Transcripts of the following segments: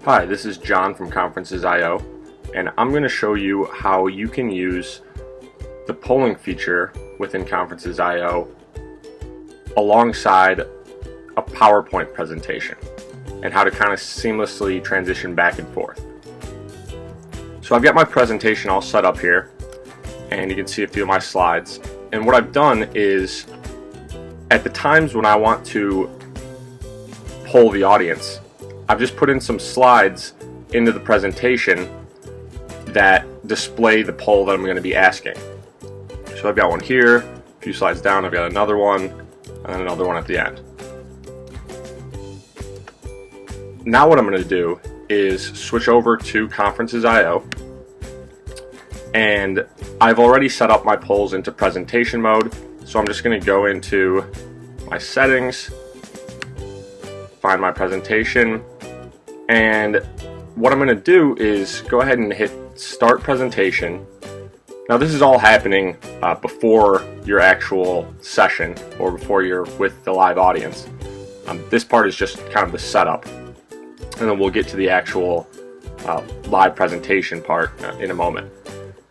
Hi, this is John from Conferences.io, and I'm going to show you how you can use the polling feature within Conferences.io alongside a PowerPoint presentation and how to kind of seamlessly transition back and forth. So I've got my presentation all set up here, and you can see a few of my slides. And what I've done is, at the times when I want to poll the audience, I've just put in some slides into the presentation that display the poll that I'm going to be asking. So I've got one here, a few slides down, I've got another one, and then another one at the end. Now what I'm going to do is switch over to Conferences.io, and I've already set up my polls into presentation mode, so I'm just going to go into my settings, find my presentation, and what I'm going to do is go ahead and hit Start Presentation. Now this is all happening before your actual session or before you're with the live audience. This part is just kind of the setup, and then we'll get to the actual live presentation part in a moment.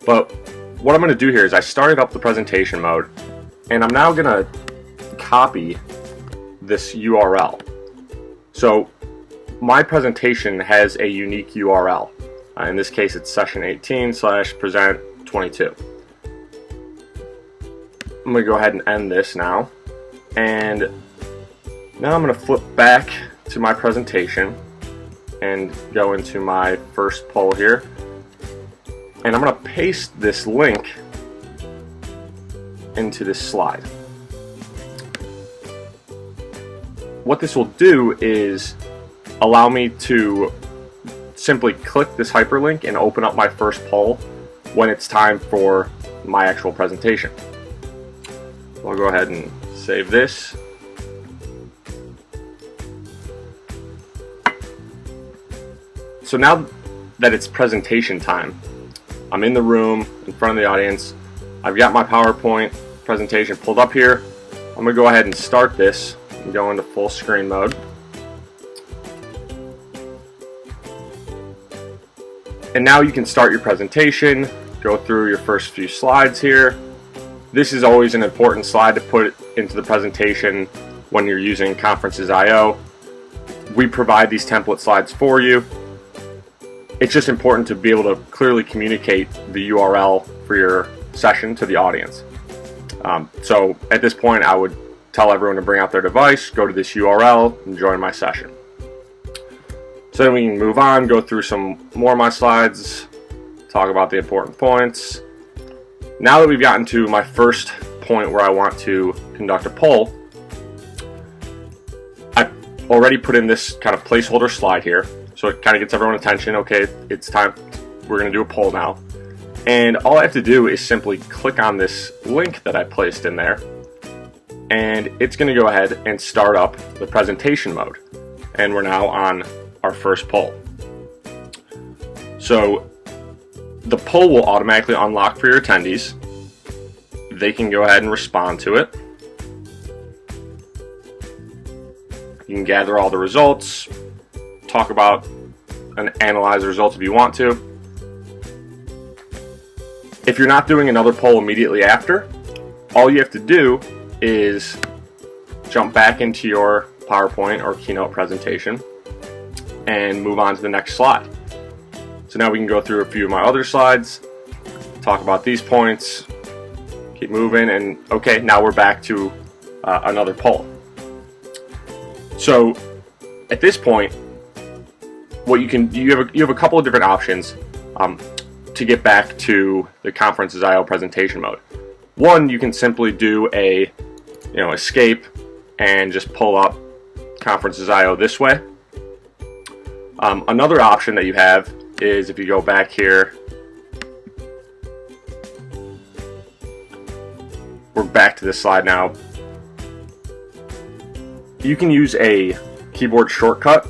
But what I'm going to do here is I started up the presentation mode, and I'm now going to copy this URL. So my presentation has a unique URL. In this case, it's session 18/present22. I'm going to go ahead and end this now. And now I'm going to flip back to my presentation and go into my first poll here. And I'm going to paste this link into this slide. What this will do is allow me to simply click this hyperlink and open up my first poll when it's time for my actual presentation. So I'll go ahead and save this. So now that it's presentation time, I'm in the room in front of the audience. I've got my PowerPoint presentation pulled up here. I'm going to go ahead and start this and go into full screen mode. And now you can start your presentation, go through your first few slides here. This is always an important slide to put into the presentation when you're using Conferences.io. We provide these template slides for you. It's just important to be able to clearly communicate the URL for your session to the audience. So at this point, I would tell everyone to bring out their device, go to this URL, and join my session. So then we can move on, go through some more of my slides, talk about the important points. Now that we've gotten to my first point where I want to conduct a poll, I've already put in this kind of placeholder slide here, so it kind of gets everyone's attention. Okay, it's time, we're going to do a poll now. And all I have to do is simply click on this link that I placed in there, and it's going to go ahead and start up the presentation mode. And we're now on our first poll. So the poll will automatically unlock for your attendees. They can go ahead and respond to it. You can gather all the results, talk about and analyze the results if you want to. If you're not doing another poll immediately after, all you have to do is jump back into your PowerPoint or Keynote presentation and move on to the next slide. So now we can go through a few of my other slides, talk about these points, keep moving, and okay, now we're back to another poll. So at this point, what you have a couple of different options to get back to the Conferences.io presentation mode. One, you can simply do a escape and just pull up Conferences.io this way. Another option that you have is if you go back here, we're back to this slide now. You can use a keyboard shortcut.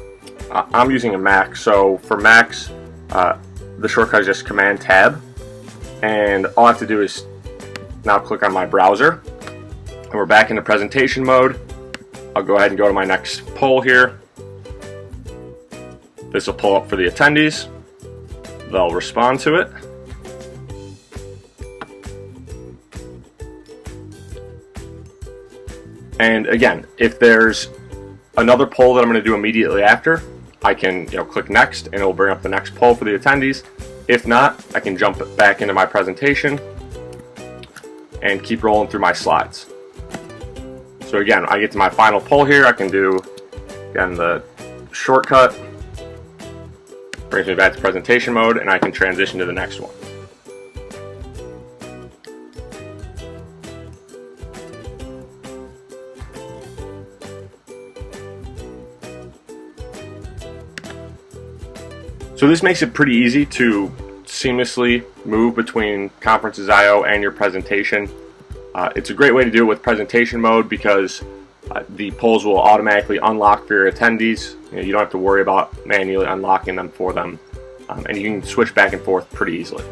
I'm using a Mac, so for Macs, the shortcut is just Command Tab, and all I have to do is now click on my browser, and we're back in the presentation mode. I'll go ahead and go to my next poll here. This will pull up for the attendees. They'll respond to it. And again, if there's another poll that I'm going to do immediately after, I can click next and it will bring up the next poll for the attendees. If not, I can jump back into my presentation and keep rolling through my slides. So again, I get to my final poll here. I can do, again, the shortcut, brings me back to presentation mode, and I can transition to the next one. So this makes it pretty easy to seamlessly move between Conferences.io and your presentation. It's a great way to do it with presentation mode because the polls will automatically unlock for your attendees. You don't have to worry about manually unlocking them for them, and you can switch back and forth pretty easily.